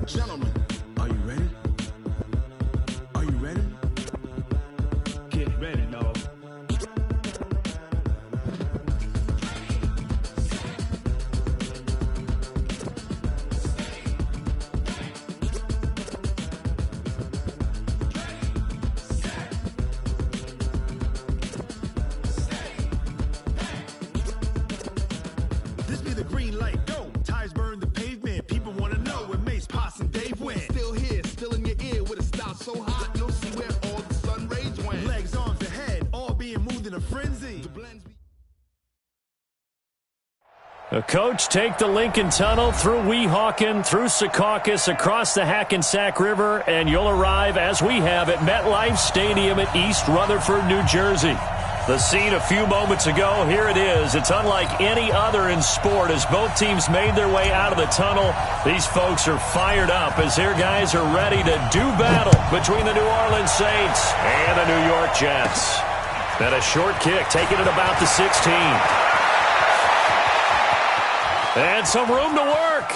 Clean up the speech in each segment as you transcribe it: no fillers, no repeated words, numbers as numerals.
Gentlemen, are you ready? Are you ready? Get ready, dog. This be the green light, go. Tires burn the pavement. People want to know where Mace, Pops, and Dave went. Still here, still in your ear with a style so hot, you'll see where all the sun rays went. Legs, arms, and head, all being moved in a frenzy. The coach take the Lincoln Tunnel through Weehawken, through Secaucus, across the Hackensack River, and you'll arrive, as we have, at MetLife Stadium at East Rutherford, New Jersey. The scene a few moments ago, here it is. It's unlike any other in sport as both teams made their way out of the tunnel. These folks are fired up as their guys are ready to do battle between the New Orleans Saints and the New York Jets. And a short kick taken at about the 16. And some room to work.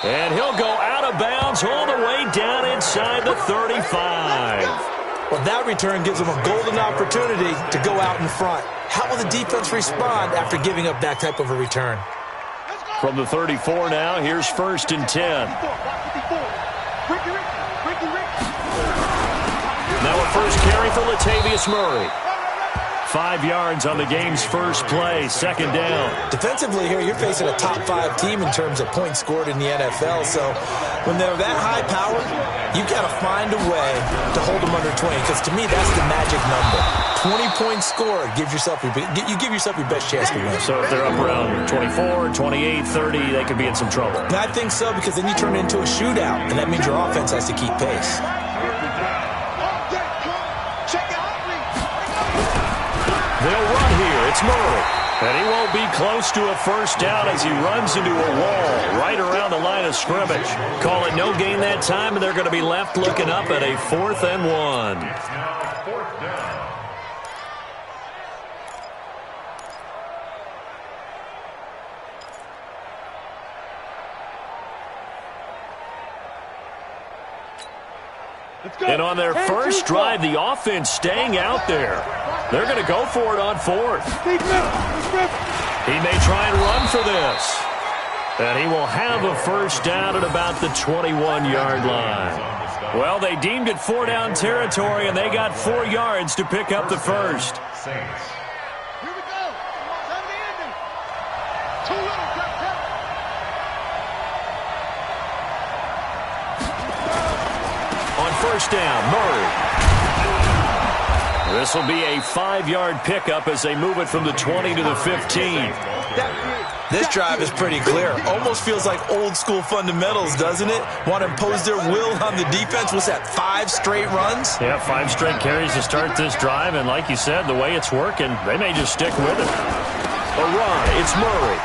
And he'll go out of bounds all the way down inside the 35. Well, that return gives them a golden opportunity to go out in front. How will the defense respond after giving up that type of a return? From the 34 now, here's 1st and 10. Now a first carry for Latavius Murray. 5 yards on the game's first play, 2nd down. Defensively here, you're facing a top 5 team in terms of points scored in the NFL. So when they're that high powered, you've got to find a way to hold them under 20. Because to me, that's the magic number. 20 points scored, you give yourself your best chance to win. So if they're up around 24, 28, 30, they could be in some trouble. I think so, because then you turn it into a shootout, and that means your offense has to keep pace. They'll run here. It's Murray. And he won't be close to a first down as he runs into a wall right around the line of scrimmage. Call it no gain that time, and they're going to be left looking up at a 4th and 1. And on their first drive, the offense staying out there. They're going to go for it on 4th. He may try and run for this. And he will have a first down at about the 21-yard line. Well, they deemed it 4 down territory, and they got 4 yards to pick up the first. Here we go. Time to end it. Too little. On first down, Murray. This will be a 5-yard pickup as they move it from the 20 to the 15. This drive is pretty clear. Almost feels like old-school fundamentals, doesn't it? Want to impose their will on the defense. What's that, 5 straight runs? Yeah, 5 straight carries to start this drive, and like you said, the way it's working, they may just stick with it. A run, it's Murray.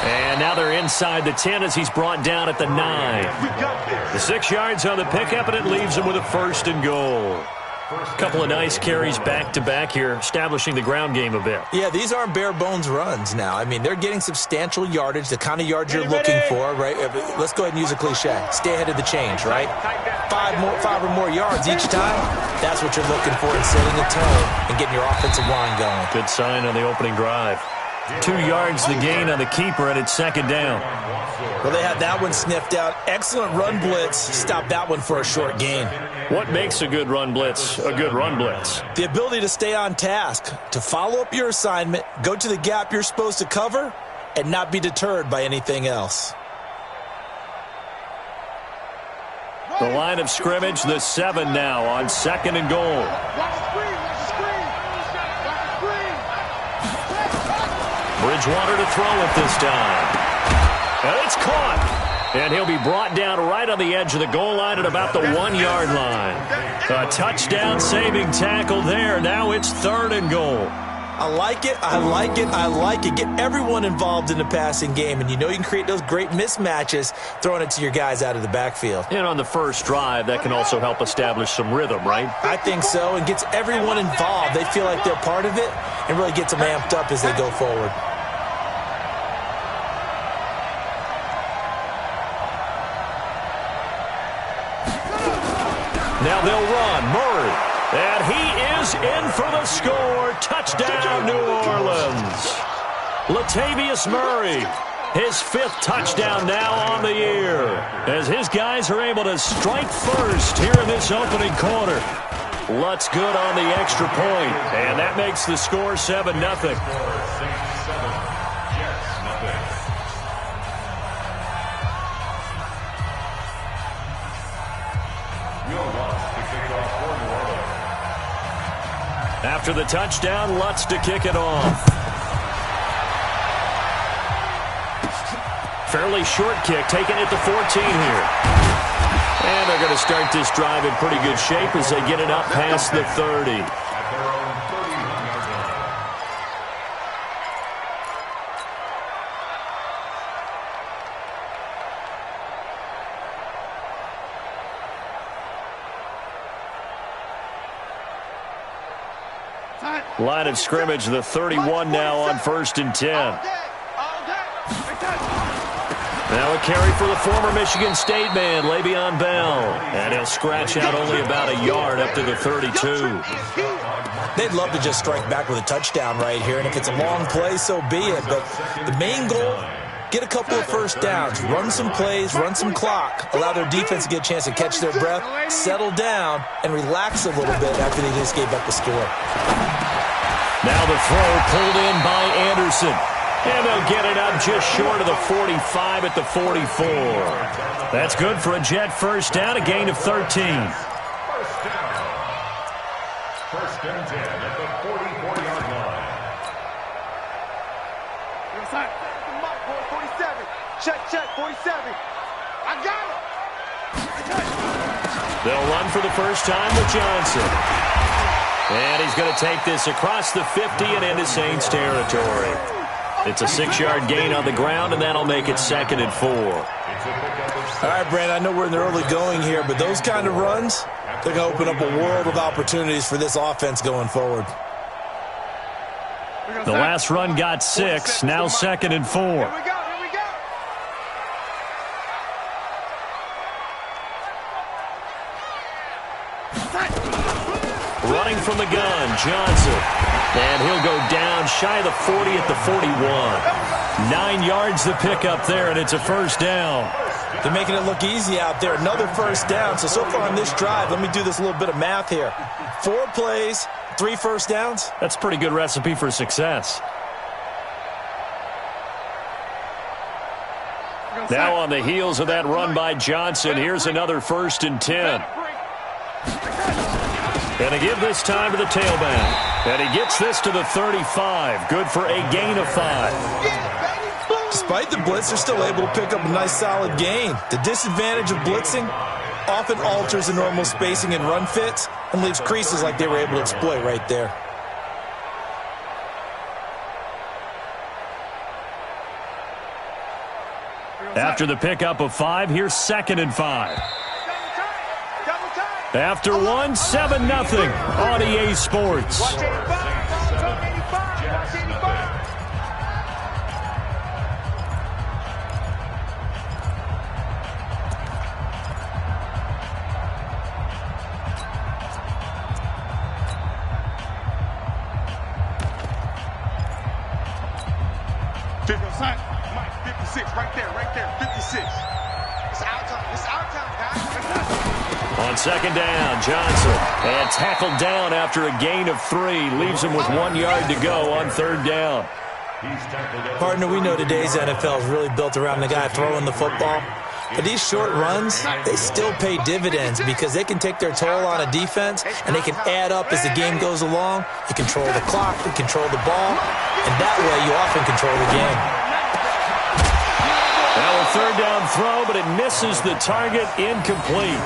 And now they're inside the 10 as he's brought down at the 9. The 6 yards on the pickup, and it leaves him with a 1st and goal. Couple of nice carries back-to-back here, establishing the ground game a bit. Yeah, these aren't bare-bones runs now. I mean, they're getting substantial yardage, the kind of yards you're looking for, right? Let's go ahead and use a cliche. Stay ahead of the change, right? 5 or more yards each time. That's what you're looking for in setting the tone and getting your offensive line going. Good sign on the opening drive. 2 yards the gain on the keeper, and it's 2nd down. Well, they had that one sniffed out. Excellent run blitz. Stop that one for a short gain. What makes a good run blitz a good run blitz? The ability to stay on task, to follow up your assignment, go to the gap you're supposed to cover, and not be deterred by anything else. The line of scrimmage, the 7 now on 2nd and goal. Bridgewater to throw it this time. And it's caught. And he'll be brought down right on the edge of the goal line at about the 1-yard line. A touchdown-saving tackle there. Now it's 3rd and goal. I like it, I like it, I like it. Get everyone involved in the passing game, and you know you can create those great mismatches throwing it to your guys out of the backfield. And on the first drive, that can also help establish some rhythm, right? I think so, and gets everyone involved. They feel like they're part of it, and really gets them amped up as they go forward. Now they'll run. Murray. And he is in for the score. Touchdown, New Orleans. Latavius Murray. His 5th touchdown now on the year. As his guys are able to strike first here in this opening quarter. Lutz good on the extra point. And that makes the score 7-0. After the touchdown, Lutz to kick it off. Fairly short kick, taking it to 14 here. And they're going to start this drive in pretty good shape as they get it up past the 30. Line of scrimmage, the 31 now on 1st and 10. Now a carry for the former Michigan State man, Le'Veon Bell. And he'll scratch out only about a yard up to the 32. They'd love to just strike back with a touchdown right here, and if it's a long play, so be it. But the main goal, get a couple of first downs, run some plays, run some clock, allow their defense to get a chance to catch their breath, settle down, and relax a little bit after they just gave up the score. Now the throw pulled in by Anderson. And they'll get it up just short of the 45 at the 44. That's good for a Jet first down, a gain of 13. First down. First and 10 at the 44-yard line. Inside. 47. Check, 47. I got it. They'll run for the first time with Johnson. And he's going to take this across the 50 and into Saints territory. It's a 6-yard gain on the ground, and that'll make it 2nd and 4. All right, Brandon, I know we're in the early going here, but those kind of runs, they're going to open up a world of opportunities for this offense going forward. The last run got 6, now 2nd and 4. Here we go. Running from the gun, Johnson. And he'll go down shy of the 40 at the 41. 9 yards the pickup there, and it's a first down. They're making it look easy out there. Another first down. So far on this drive, let me do this little bit of math here. 4 plays, 3 first downs. That's a pretty good recipe for success. Now on the heels of that run by Johnson, here's another 1st and 10. And a give this time to the tailback. And he gets this to the 35. Good for a gain of 5. Despite the blitz, they're still able to pick up a nice solid gain. The disadvantage of blitzing often alters the normal spacing and run fits and leaves creases like they were able to exploit right there. After the pickup of 5, here's 2nd and 5. After 1, 7-0 on EA Sports. Watch 85. Watch 85. Mike, 56, right there, 56. It's our time, guys. On 2nd down, Johnson. And tackled down after a gain of 3. Leaves him with 1 yard to go on 3rd down. Partner, we know today's NFL is really built around the guy throwing the football. But these short runs, they still pay dividends because they can take their toll on a defense and they can add up as the game goes along. You control the clock, you control the ball, and that way you often control the game. Now a 3rd down throw, but it misses the target, incomplete.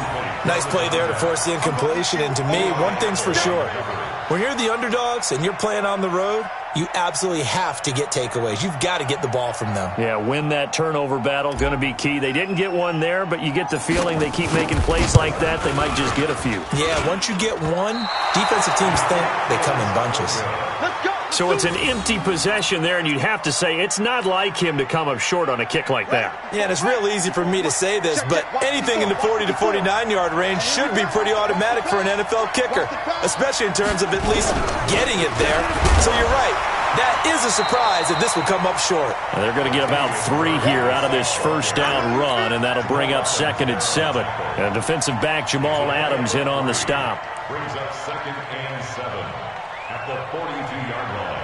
Nice play there to force the incompletion, and to me, one thing's for sure. When you're the underdogs and you're playing on the road, you absolutely have to get takeaways. You've got to get the ball from them. Yeah, win that turnover battle, going to be key. They didn't get one there, but you get the feeling they keep making plays like that, they might just get a few. Yeah, once you get one, defensive teams think they come in bunches. Let's go. So it's an empty possession there, and you'd have to say it's not like him to come up short on a kick like that. Yeah, and it's real easy for me to say this, but anything in the 40 to 49-yard range should be pretty automatic for an NFL kicker, especially in terms of at least getting it there. So you're right. That is a surprise that this will come up short. They're going to get about 3 here out of this first down run, and that'll bring up 2nd and 7. And defensive back Jamal Adams in on the stop. Brings up 2nd and 7 at the 42-yard line.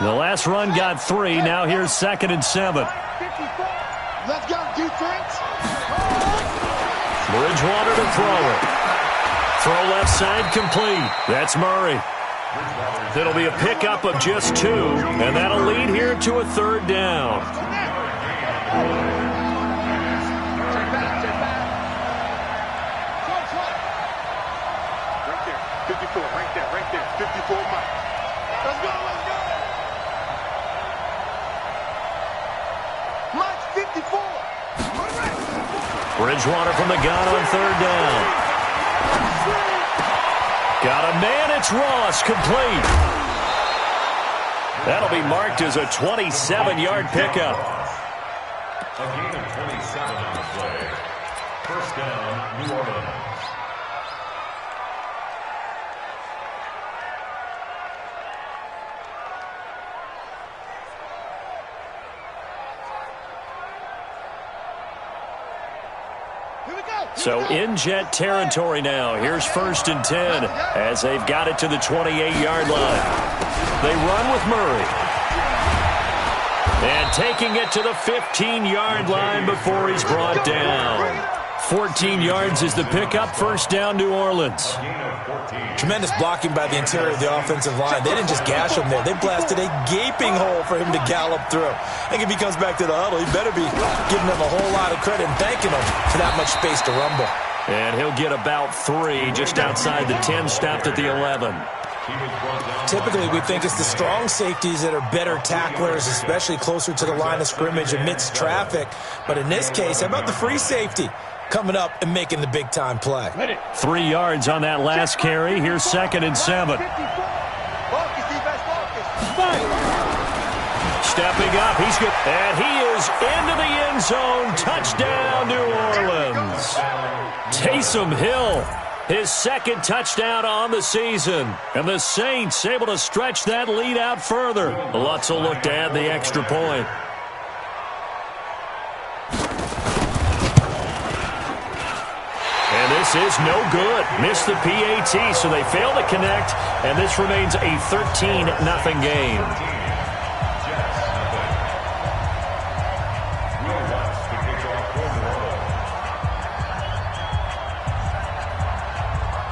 The last run got 3. Now here's 2nd and 7. Let's go, defense. Bridgewater to throw it. Throw left side complete. That's Murray. It'll be a pickup of just 2, and that'll lead here to a 3rd down. Right there, 54, right there, 54 Mike. Let's go, let's go. Mike, 54. Bridgewater from the gun on 3rd down. Got a man, it's Ross, complete. That'll be marked as a 27-yard pickup. A gain of 27 on the play. First down, New Orleans. So in Jet territory now. Here's 1st and 10 as they've got it to the 28-yard line. They run with Murray. And taking it to the 15-yard line before he's brought down. 14 yards is the pickup. First down, New Orleans. Tremendous blocking by the interior of the offensive line. They didn't just gash him there. They blasted a gaping hole for him to gallop through. I think if he comes back to the huddle, he better be giving them a whole lot of credit and thanking them for that much space to rumble. And he'll get about 3 just outside the 10, stopped at the 11. Typically, we think it's the strong safeties that are better tacklers, especially closer to the line of scrimmage amidst traffic. But in this case, how about the free safety coming up and making the big-time play? 3 yards on that last carry. Here's 2nd and 7. Stepping up, he's good. And he is into the end zone. Touchdown, New Orleans. Taysom Hill, his 2nd touchdown on the season. And the Saints able to stretch that lead out further. Lutz will look to add the extra point. And this is no good. Missed the PAT, so they fail to connect. And this remains a 13-0 game.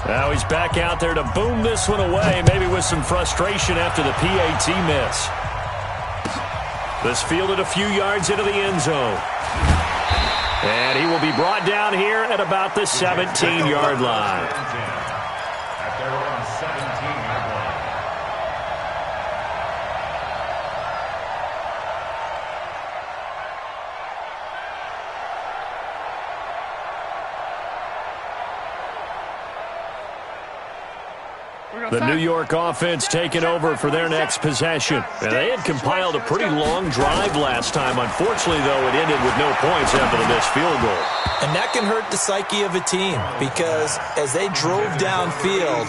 Now he's back out there to boom this one away, maybe with some frustration after the PAT miss. This fielded a few yards into the end zone. And he will be brought down here at about the 17-yard line. At their own 17-yard line. The New York offense taking over for their next possession. And they had compiled a pretty long drive last time. Unfortunately, though, it ended with no points after the missed field goal. And that can hurt the psyche of a team because as they drove downfield,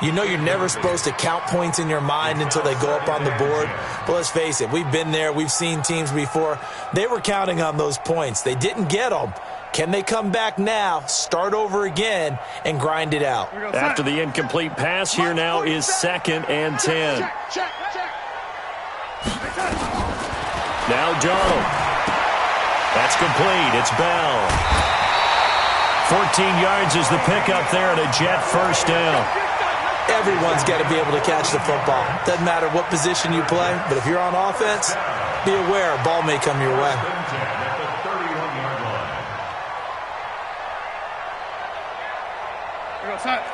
you know you're never supposed to count points in your mind until they go up on the board. But let's face it, we've been there. We've seen teams before. They were counting on those points. They didn't get them. Can they come back now, start over again, and grind it out? After the incomplete pass, here now is 2nd and 10. Now Donald. That's complete. It's Bell. 14 yards is the pickup there and a Jet first down. Everyone's got to be able to catch the football. Doesn't matter what position you play, but if you're on offense, be aware a ball may come your way.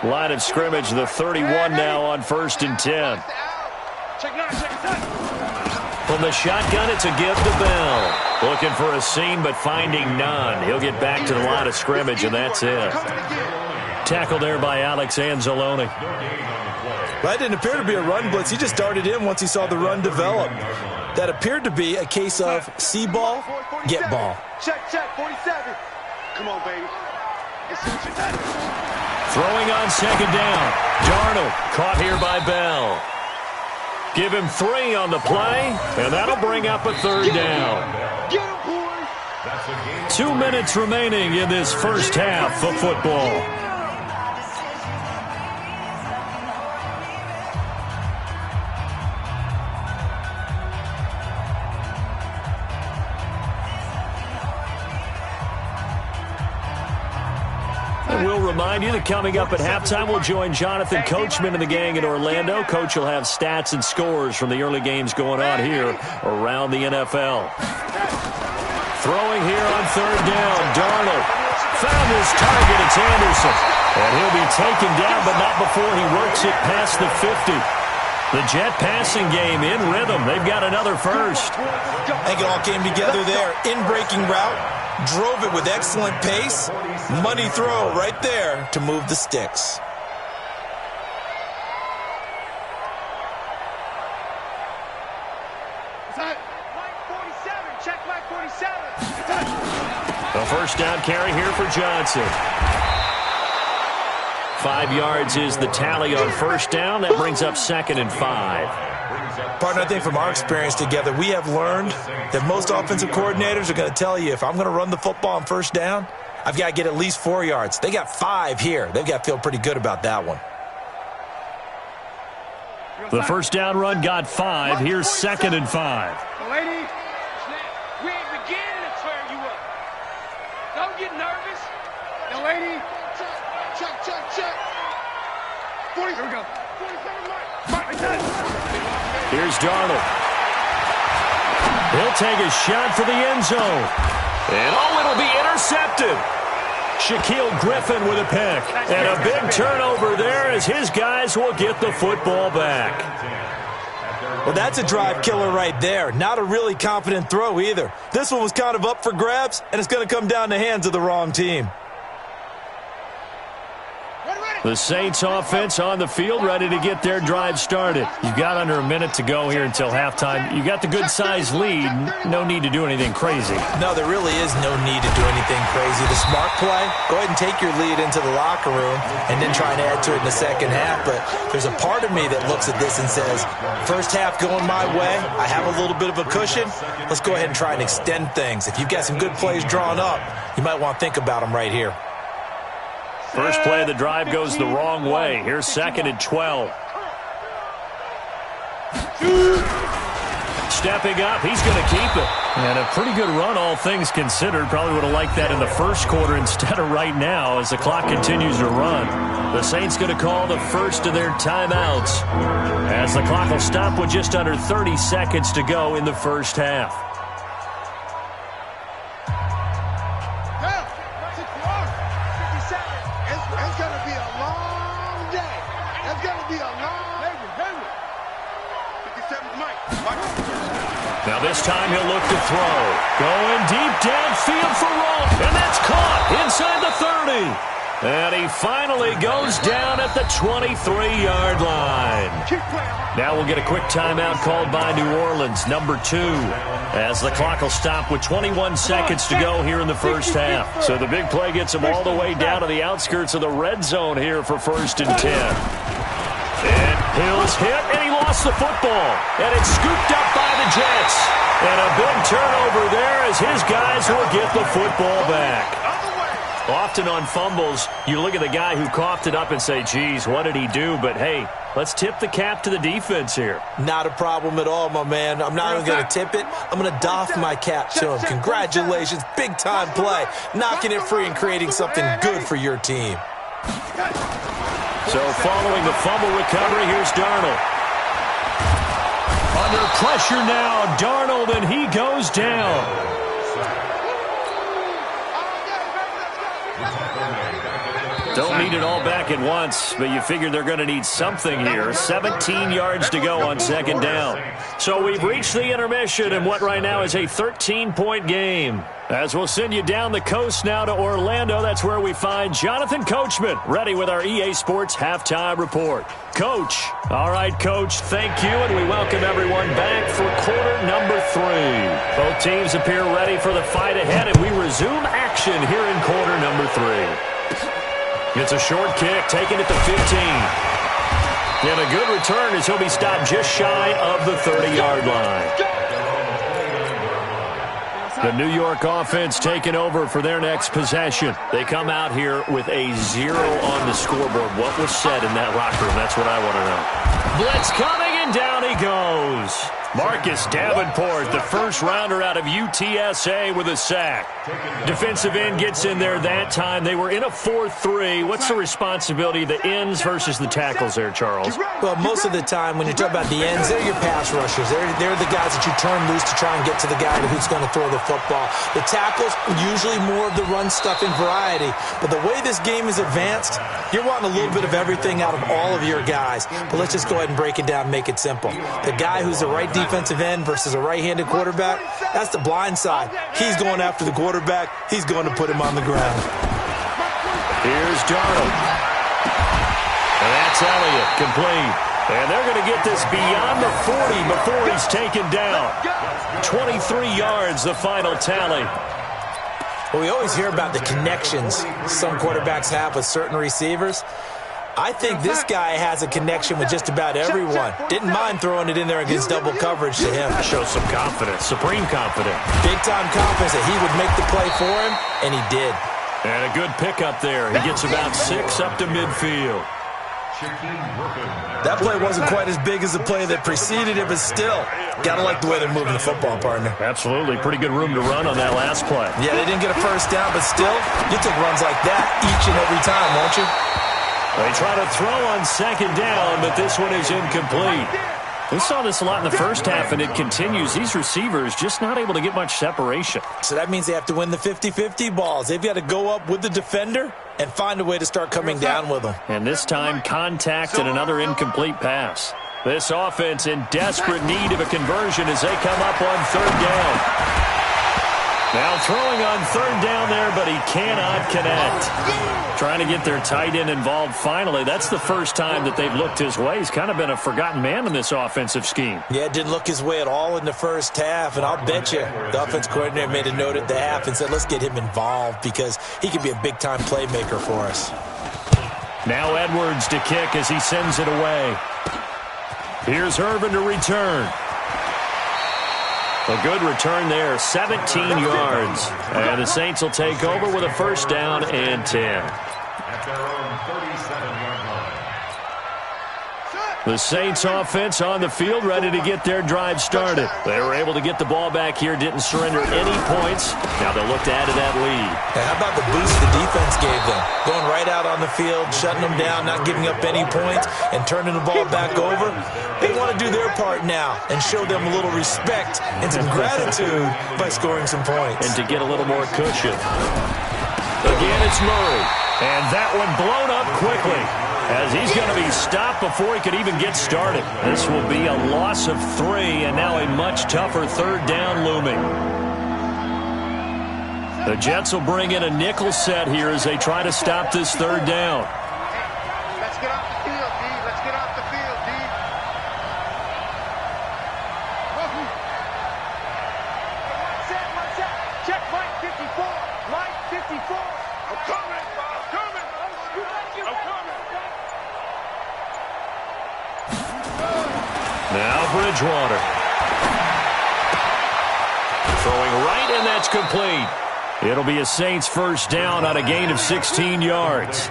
Line of scrimmage, the 31 now on 1st and 10. From the shotgun, it's a give to Bell. Looking for a seam, but finding none. He'll get back to the line of scrimmage, and that's it. Tackled there by Alex Anzalone. That didn't appear to be a run blitz. He just darted in once he saw the run develop. That appeared to be a case of see ball, get ball. Check, 47. Come on, baby. Throwing on 2nd down. Darnold caught here by Bell. Give him 3 on the play, and that'll bring up a 3rd down. Get him, boys. 2 minutes remaining in this first half of football. We'll remind you that coming up at halftime, we'll join Jonathan Coachman and the gang in Orlando. Coach will have stats and scores from the early games going on here around the NFL. Throwing here on 3rd down, Darnold found his target. It's Anderson. And he'll be taken down, but not before he works it past the 50. The Jet passing game in rhythm. They've got another first. I think it all came together there. In-breaking route, drove it with excellent pace. Money throw right there to move the sticks. Check line 47. A first down carry here for Johnson. 5 yards is the tally on 1st down. That brings up 2nd and 5. Partner, I think from our experience together, we have learned that most offensive coordinators are going to tell you, if I'm going to run the football on 1st down, I've got to get at least 4 yards. They got 5 here. They've got to feel pretty good about that one. The first down run got 5. Here's 2nd and 5. Lady, we ain't beginning to clear you up. Don't get nervous. Now, lady, check. 40, here we go. 47, Here's Darnold. He'll take a shot for the end zone. And it'll be intercepted. Shaquille Griffin with a pick. And a big turnover there as his guys will get the football back. Well, that's a drive killer right there. Not a really confident throw either. This one was kind of up for grabs, and it's going to come down the hands of the wrong team. The Saints offense on the field, ready to get their drive started. You've got under a minute to go here until halftime. You've got the good-sized lead. No need to do anything crazy. No, there really is no need to do anything crazy. The smart play, go ahead and take your lead into the locker room and then try and add to it in the second half. But there's a part of me that looks at this and says, first half going my way, I have a little bit of a cushion. Let's go ahead and try and extend things. If you've got some good plays drawn up, you might want to think about them right here. First play of the drive goes the wrong way. Here's 2nd and 12. Stepping up, he's going to keep it. And a pretty good run, all things considered. Probably would have liked that in the first quarter instead of right now as the clock continues to run. The Saints going to call the first of their timeouts as the clock will stop with just under 30 seconds to go in the first half. Now this time he'll look to throw. Going deep downfield for Roll. And that's caught inside the 30. And he finally goes down at the 23-yard line. Now we'll get a quick timeout called by New Orleans, number 2, as the clock will stop with 21 seconds to go here in the first half. So the big play gets him all the way down to the outskirts of the red zone here for 1st and 10. And Hill's hit, and he lost the football. And it's scooped up by the Jets. And a big turnover there as his guys will get the football back. Often on fumbles, you look at the guy who coughed it up and say, geez, what did he do? But, hey, let's tip the cap to the defense here. Not a problem at all, my man. I'm not even going to tip it. I'm going to doff my cap to him. Congratulations. Big-time play. Knocking it free and creating something good for your team. So following the fumble recovery, here's Darnold. Under pressure now, Darnold, and he goes down. Don't need it all back at once, but you figure they're going to need something here. 17 yards to go on second down. So we've reached the intermission in what right now is a 13-point game. As we'll send you down the coast now to Orlando, that's where we find Jonathan Coachman, ready with our EA Sports Halftime Report. Coach. All right, Coach, thank you, and we welcome everyone back for quarter number 3. Both teams appear ready for the fight ahead, and we resume action here in quarter number 3. It's a short kick, taken at the 15. And a good return as he'll be stopped just shy of the 30-yard line. The New York offense taking over for their next possession. They come out here with a 0 on the scoreboard. What was said in that locker room? That's what I want to know. Blitz coming, and down he goes. Marcus Davenport, the first rounder out of UTSA, with a sack. Defensive end gets in there that time. They were in a 4-3. What's the responsibility of the ends versus the tackles there, Charles? Well, most of the time when you talk about the ends, they're your pass rushers. They're the guys that you turn loose to try and get to the guy who's going to throw the football. The tackles, usually more of the run-stuffing variety. But the way this game is advanced, you're wanting a little bit of everything out of all of your guys. But let's just go ahead and break it down and make it simple. The guy who's the right defensive end versus a right-handed quarterback, that's the blind side. He's going after the quarterback. He's going to put him on the ground. Here's Darnold. And that's Elliott, complete. And they're going to get this beyond the 40 before he's taken down. 23 yards, the final tally. Well, we always hear about the connections some quarterbacks have with certain receivers. I think this guy has a connection with just about everyone. Didn't mind throwing it in there against double coverage to him. Shows some confidence, supreme confidence. Big-time confidence that he would make the play for him, and he did. And a good pickup there. He gets about 6 up to midfield. That play wasn't quite as big as the play that preceded it, but still, gotta like the way they're moving the football, partner. Absolutely. Pretty good room to run on that last play. Yeah, they didn't get a first down, but still, you take runs like that each and every time, won't you? They try to throw on second down, but this one is incomplete. We saw this a lot in the first half, and it continues. These receivers just not able to get much separation. So that means they have to win the 50-50 balls. They've got to go up with the defender and find a way to start coming down with them. And this time, contact and another incomplete pass. This offense in desperate need of a conversion as they come up on third down. Now throwing on third down there, but he cannot connect. Trying to get their tight end involved finally. That's the first time that they've looked his way. He's kind of been a forgotten man in this offensive scheme. Yeah, it didn't look his way at all in the first half, and I'll bet you the offense coordinator made a note at the half and said, let's get him involved because he could be a big-time playmaker for us. Now Edwards to kick as he sends it away. Here's Irvin to return. A good return there, 17 yards. And the Saints will take over with a first down and 10. At their own 37-yard line. The Saints offense on the field, ready to get their drive started. They were able to get the ball back here, didn't surrender any points. Now they'll look to add to that lead. And how about the boost the defense gave them? Going right out on the field, shutting them down, not giving up any points, and turning the ball back over. They want to do their part now and show them a little respect and some gratitude by scoring some points. And to get a little more cushion. Again, it's Murray. And that one blown up quickly as he's going to be stopped before he could even get started. This will be a loss of 3, and now a much tougher third down looming. The Jets will bring in a nickel set here as they try to stop this third down. Let's get off the field, D. Let's get off the field, D. One set. Check Mike 54. Mike 54. I'm coming. Now Bridgewater. Throwing right, and that's complete. It'll be a Saints first down on a gain of 16 yards.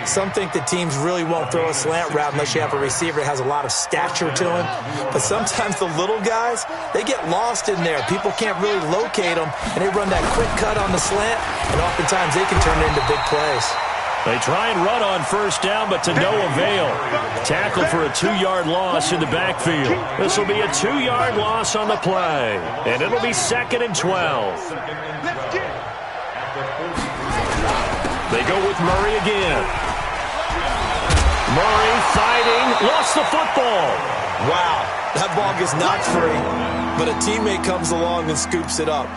Some think that teams really won't throw a slant route unless you have a receiver that has a lot of stature to him. But sometimes the little guys, they get lost in there. People can't really locate them, and they run that quick cut on the slant, and oftentimes they can turn it into big plays. They try and run on first down, but to no avail. Tackle for a 2-yard loss in the backfield. This will be a 2-yard loss on the play, and it'll be 2nd and 12. They go with Murray again. Murray fighting, lost the football. Wow, that ball gets knocked free, but a teammate comes along and scoops it up.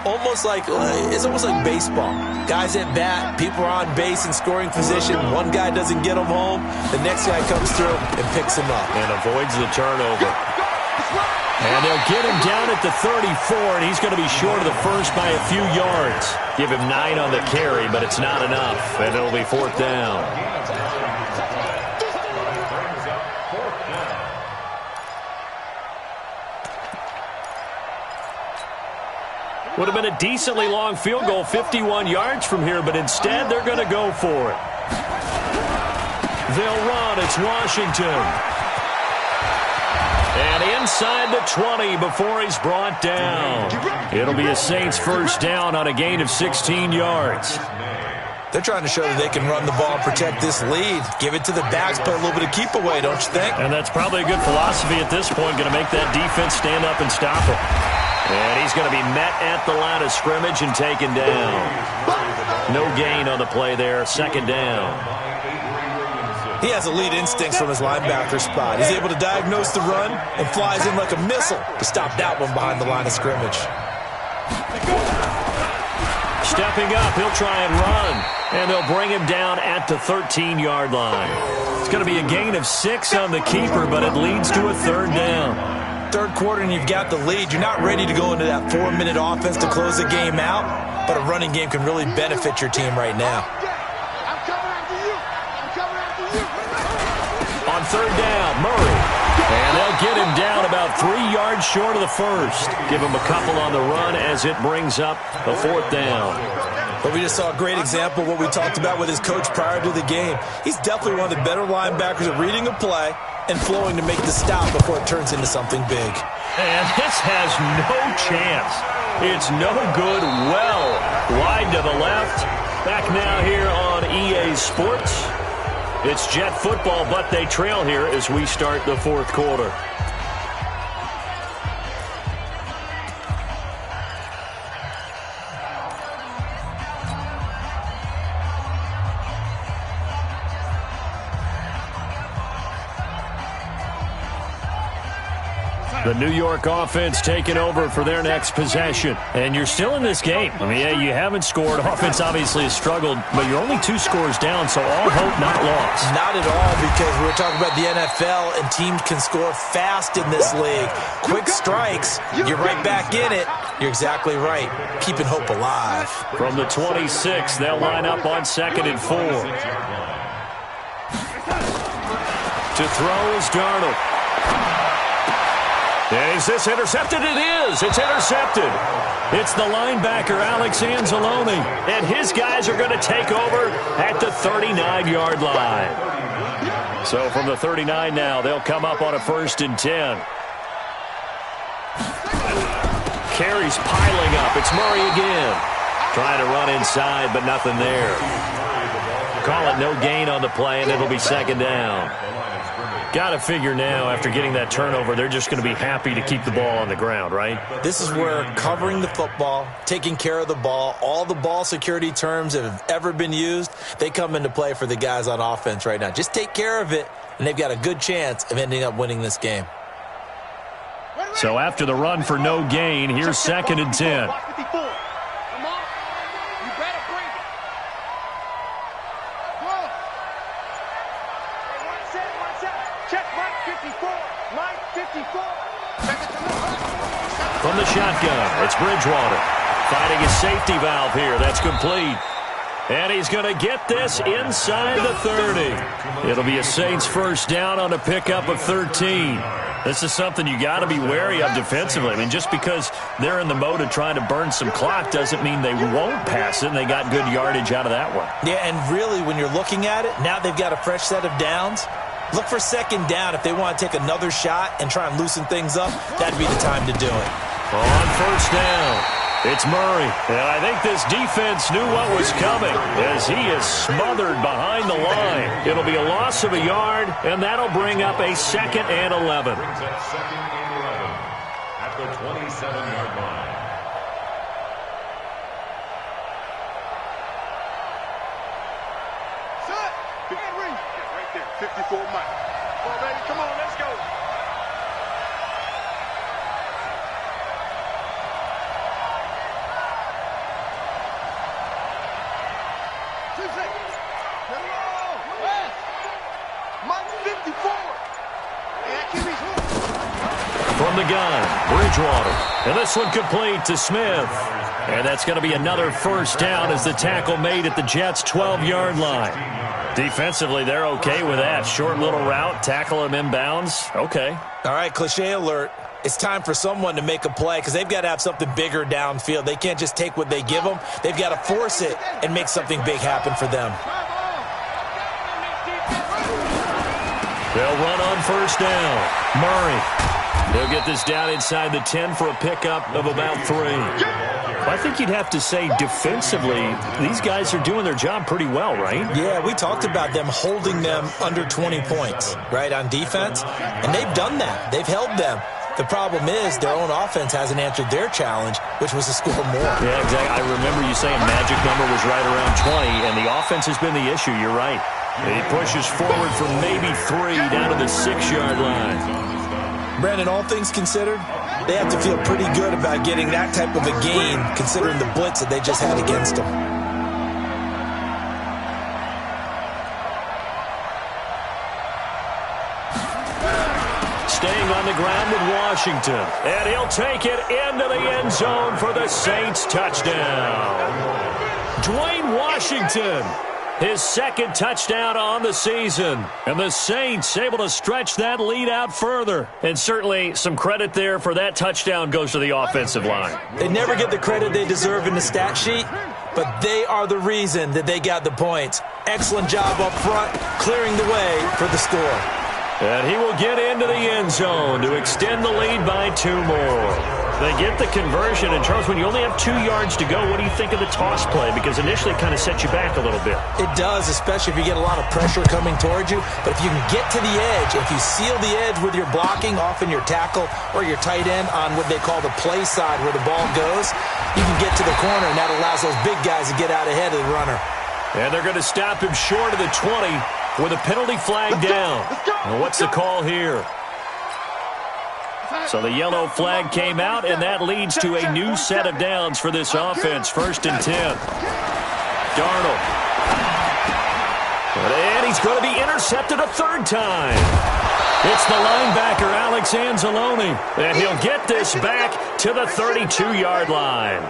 It's almost like baseball. Guys at bat, people are on base in scoring position. One guy doesn't get him home. The next guy comes through and picks him up. And avoids the turnover. And they'll get him down at the 34, and he's going to be short of the first by a few yards. Give him 9 on the carry, but it's not enough, and it'll be 4th down. Would have been a decently long field goal, 51 yards from here, but instead they're going to go for it. They'll run. It's Washington. And inside the 20 before he's brought down. It'll be a Saints first down on a gain of 16 yards. They're trying to show that they can run the ball and protect this lead. Give it to the backs, play a little bit of keep away, don't you think? And that's probably a good philosophy at this point, going to make that defense stand up and stop him. And he's going to be met at the line of scrimmage and taken down. No gain on the play there, 2nd down. He has elite instincts from his linebacker spot. He's able to diagnose the run and flies in like a missile to stop that one behind the line of scrimmage. Stepping up, he'll try and run. And they'll bring him down at the 13-yard line. It's going to be a gain of 6 on the keeper, but it leads to a 3rd down. Third quarter and you've got the lead. You're not ready to go into that 4-minute offense to close the game out, but a running game can really benefit your team right now. I'm coming after you. I'm coming after you. On 3rd down, Murray. And they'll get him down about 3 yards short of the first. Give him a couple on the run as it brings up a 4th down. But we just saw a great example of what we talked about with his coach prior to the game. He's definitely one of the better linebackers at reading a play and flowing to make the stop before it turns into something big. And this has no chance. It's no good. Well, wide to the left. Back now here on EA Sports. It's Jet football, but they trail here as we start the 4th quarter. The New York offense taking over for their next possession. And you're still in this game. I mean, yeah, you haven't scored. Offense obviously has struggled, but you're only 2 scores down, so all hope not lost. Not at all, because we're talking about the NFL, and teams can score fast in this league. Quick strikes, you're right back in it. You're exactly right. Keeping hope alive. From the 26, they'll line up on 2nd and 4. To throw is Darnold. And is this intercepted? It is. It's intercepted. It's the linebacker, Alex Anzalone. And his guys are going to take over at the 39-yard line. So from the 39 now, they'll come up on a 1st and 10. Carries piling up. It's Murray again. Trying to run inside, but nothing there. Call it no gain on the play, and it'll be 2nd down. Got to figure now, after getting that turnover, they're just going to be happy to keep the ball on the ground, right? This is where covering the football, taking care of the ball, all the ball security terms that have ever been used, they come into play for the guys on offense right now. Just take care of it, and they've got a good chance of ending up winning this game. So after the run for no gain, here's 2nd and 10. From the shotgun, it's Bridgewater. Finding his safety valve here. That's complete. And he's going to get this inside the 30. It'll be a Saints first down on a pickup of 13. This is something you got to be wary of defensively. I mean, just because they're in the mode of trying to burn some clock doesn't mean they won't pass it, and they got good yardage out of that one. Yeah, and really, when you're looking at it, now they've got a fresh set of downs. Look for 2nd down. If they want to take another shot and try and loosen things up, that'd be the time to do it. On 1st down, it's Murray. And I think this defense knew what was coming as he is smothered behind the line. It'll be a loss of a yard, and that'll bring up a 2nd and 11. Brings up 2nd and 11 at the 27-yard line. before Mike. Come on, baby. Come on, let's go. 2 seconds. Get along. West. Mike 54. And QB's hook. From the gun, Bridgewater. And this one complete to Smith. And that's going to be another first down as the tackle made at the Jets' 12-yard line. Defensively, they're okay with that. Short little route, tackle him inbounds. Okay. All right, cliche alert. It's time for someone to make a play because they've got to have something bigger downfield. They can't just take what they give them. They've got to force it and make something big happen for them. They'll run on first down. Murray. They'll get this down inside the 10 for a pickup of about 3. I think you'd have to say defensively, these guys are doing their job pretty well, right? Yeah, we talked about them holding them under 20 points, right, on defense. And they've done that. They've held them. The problem is their own offense hasn't answered their challenge, which was to score more. Yeah, exactly. I remember you saying magic number was right around 20, and the offense has been the issue. You're right. He pushes forward for maybe 3 down to the 6-yard line. Brandon, all things considered, they have to feel pretty good about getting that type of a gain, considering the blitz that they just had against them. Staying on the ground with Washington. And he'll take it into the end zone for the Saints touchdown. Dwayne Washington. His second touchdown on the season. And the Saints able to stretch that lead out further. And certainly some credit there for that touchdown goes to the offensive line. They never get the credit they deserve in the stat sheet, but they are the reason that they got the points. Excellent job up front, clearing the way for the score. And he will get into the end zone to extend the lead by 2 more. They get the conversion. And, Charles, when you only have 2 yards to go, what do you think of the toss play? Because initially it kind of sets you back a little bit. It does, especially if you get a lot of pressure coming towards you. But if you can get to the edge, if you seal the edge with your blocking, often your tackle or your tight end on what they call the play side where the ball goes, you can get to the corner, and that allows those big guys to get out ahead of the runner. And they're going to stop him short of the 20 with a penalty flag down. Well, what's the call here? So the yellow flag came out, and that leads to a new set of downs for this offense. 1st and 10. Darnold. And he's going to be intercepted a 3rd time. It's the linebacker, Alex Anzalone. And he'll get this back to the 32-yard line.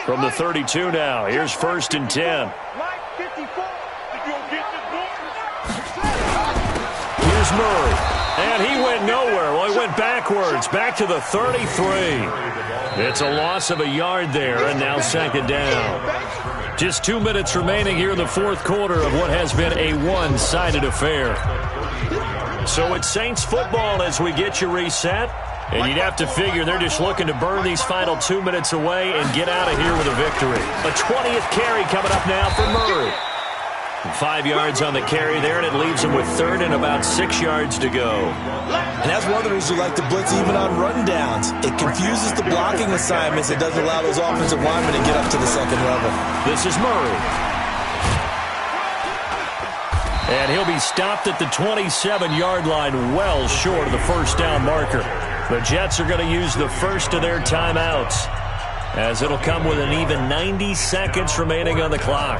From the 32 now, here's 1st and 10. Here's Murray, and he went nowhere. Well, he went backwards, back to the 33. It's a loss of a yard there, and now 2nd down. Just 2 minutes remaining here in the 4th quarter of what has been a one-sided affair. So it's Saints football as we get you reset. And you'd have to figure they're just looking to burn these final 2 minutes away and get out of here with a victory. A 20th carry coming up now for Murray. 5 yards on the carry there, and it leaves him with 3rd and about 6 yards to go. And that's one of the reasons you like to blitz even on rundowns. It confuses the blocking assignments. It doesn't allow those offensive linemen to get up to the 2nd level. This is Murray. And he'll be stopped at the 27-yard line, well short of the 1st down marker. The Jets are going to use the first of their timeouts, as it'll come with an even 90 seconds remaining on the clock.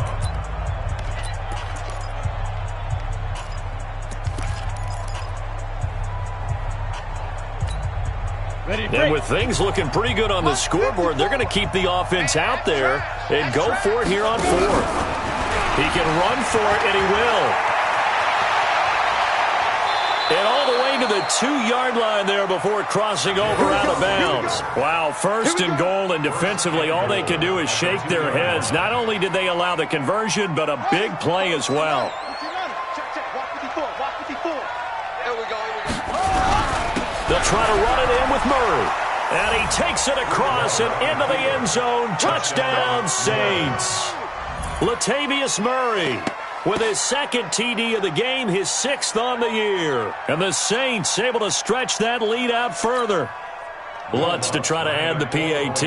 And with things looking pretty good on the scoreboard, they're going to keep the offense out there and go for it here on 4th. He can run for it, and he will. And all the way to the 2-yard line there before crossing over out of bounds. Wow, 1st and goal, and defensively all they can do is shake their heads. Not only did they allow the conversion, but a big play as well. They'll try to run it in with Murray. And he takes it across and into the end zone. Touchdown, Saints. Latavius Murray with his 2nd TD of the game, his 6th on the year. And the Saints able to stretch that lead out further. Lutz to try to add the PAT.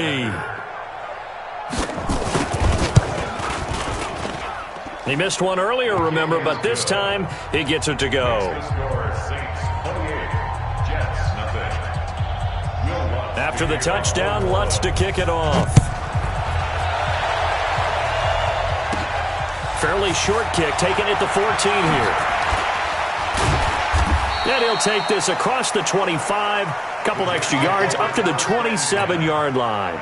He missed one earlier, remember, but this time he gets it to go. After the touchdown, Lutz to kick it off. Fairly short kick, taking it to 14 here. And he'll take this across the 25, couple extra yards, up to the 27-yard line.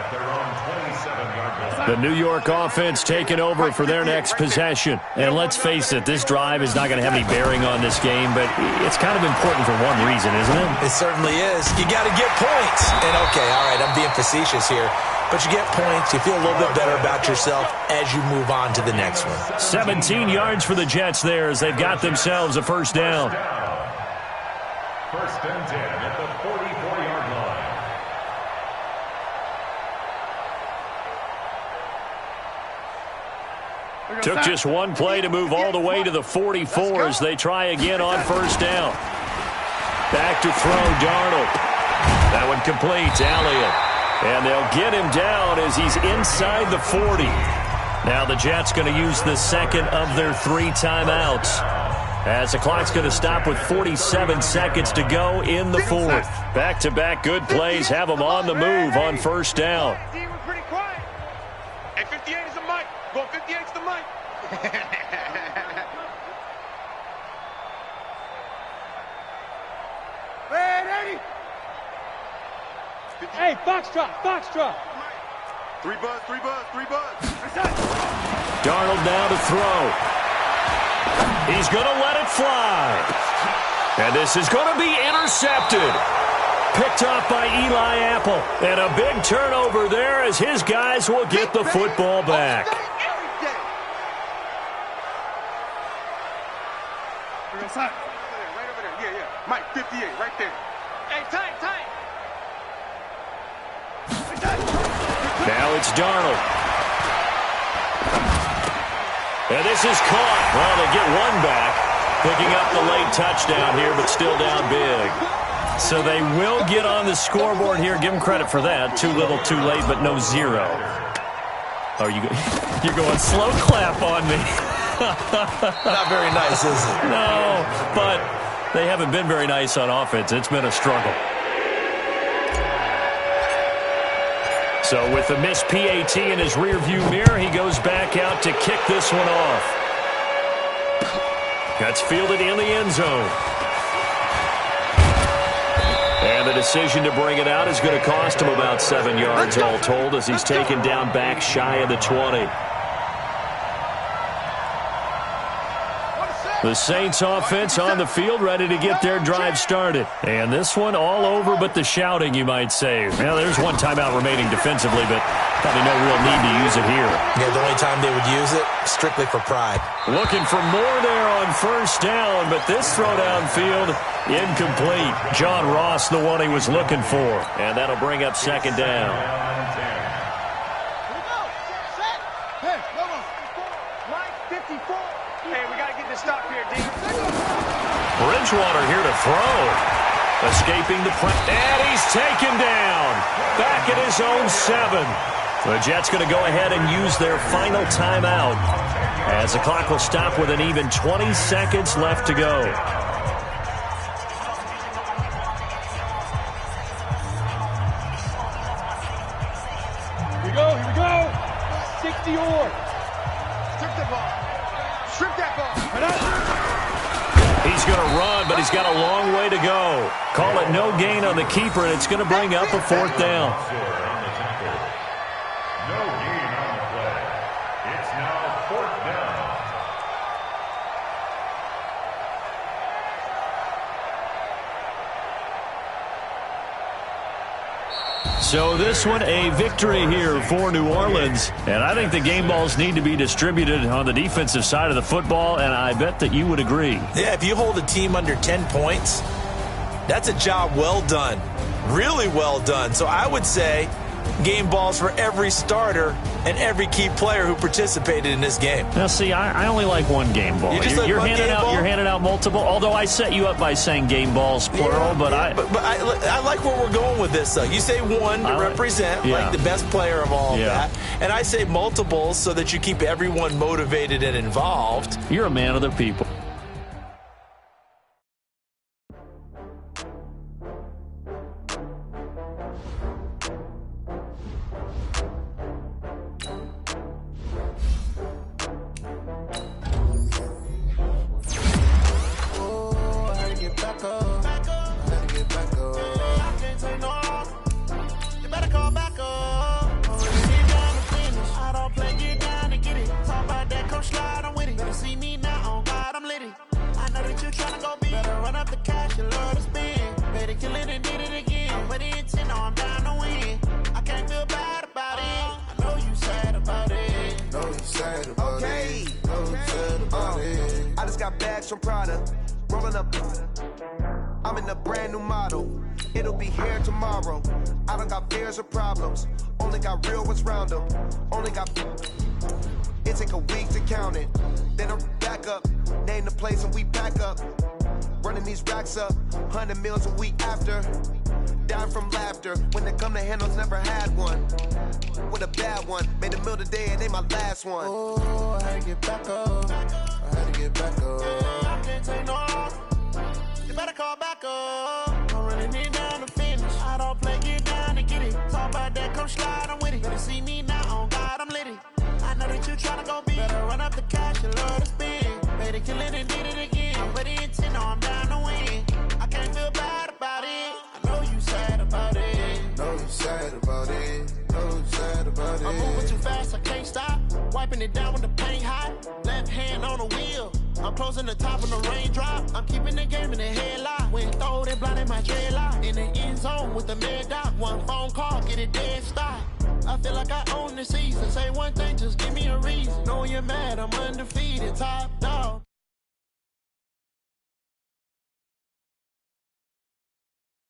The New York offense taking over for their next possession. And let's face it, this drive is not going to have any bearing on this game, but it's kind of important for one reason, isn't it? It certainly is. You got to get points. And, okay, all right, I'm being facetious here. But you get points, you feel a little bit better about yourself as you move on to the next one. 17 yards for the Jets there as they've got themselves a first down. First and 10 at the 44-yard line. Took just one play to move all the way to the 44 as they try again on first down. Back to throw, Darnold. That one completes, Elliott. And they'll get him down as he's inside the 40. Now the Jets going to use the second of their 3 timeouts, as the clock's going to stop with 47 seconds to go in the 4th. Back-to-back good plays have them on the move on first down. We're pretty quiet. Hey, 58 is the mic. Go 58 is the mic. Ready? Hey, Foxtrot, Foxtrot. 3 buzz, 3 buzz, 3 buzz. Darnold now to throw. He's going to let it fly. And this is going to be intercepted. Picked off by Eli Apple. And a big turnover there as his guys will get the football back. Right over there. Yeah. Mike, 58, right there. Hey, tight. Now it's Darnold. And this is caught. Well, they get one back. Picking up the late touchdown here, but still down big. So they will get on the scoreboard here. Give them credit for that. Too little, too late, but no 0. Oh, you're going slow clap on me. Not very nice, is it? No, but they haven't been very nice on offense. It's been a struggle. So with the missed PAT in his rearview mirror, he goes back out to kick this one off. That's fielded in the end zone. And the decision to bring it out is going to cost him about 7 yards all told as he's taken down back shy of the 20. The Saints offense on the field ready to get their drive started. And this one all over but the shouting, you might say. Well, there's one timeout remaining defensively, but probably no real need to use it here. Yeah, the only time they would use it, strictly for pride. Looking for more there on first down, but this throw downfield, incomplete. John Ross, the one he was looking for. And that'll bring up second down. Bridgewater here to throw. Escaping the press. And he's taken down. Back at his own 7. The Jets going to go ahead and use their final timeout as the clock will stop with an even 20 seconds left to go. Here we go. 60 or. Strip that ball. He's going to run, but he's got a long way to go. Call it no gain on the keeper, and it's going to bring up a 4th down. No gain on the play. It's now 4th down. So this one a victory here for New Orleans. And I think the game balls need to be distributed on the defensive side of the football, and I bet that you would agree. Yeah, if you hold a team under 10 points, that's a job well done. Really well done. So I would say game balls for every starter and every key player who participated in this game. Now, see, I only like one game ball. You're handing out multiple, although I set you up by saying game balls, plural, but I like where we're going with this, though. You say one to represent, like the best player of all of that, and I say multiples so that you keep everyone motivated and involved. You're a man of the people. I'm in a brand new model. It'll be here tomorrow. I don't got fears or problems. Only got real ones round them. Only got. It take a week to count it. Then I'm back up. Name the place and we pack up. Running these racks up. 100 meals a week after. Down from laughter. When they come to handles, never had one. With a bad one. Made a meal today and ain't my last one. Oh, I had to get back up. I had to get back up. I can't take no. You better call back up. I'm running it down to finish. I don't play, get down to get it. Talk about that, come slide, I'm with it. Better see me now, on God, I'm litty. I know that you tryna go big. Better run up the cash, you love to spin. Made it, kill it, and did it again. I'm ready and 10, I'm down to win. I can't feel bad about it. I know you sad about it. Know you sad about it. Know you sad about it. I'm moving too fast, I can't stop. Wiping it down when the paint hot. Left hand on the wheel. I'm closing the top of the raindrop. I'm keeping the game in the headlock. When throw it blind in my dreadlock. In the end zone with the mad dot. One phone call, get it dead stop. I feel like I own the season. Say one thing, just give me a reason. Know you're mad, I'm undefeated, top dog.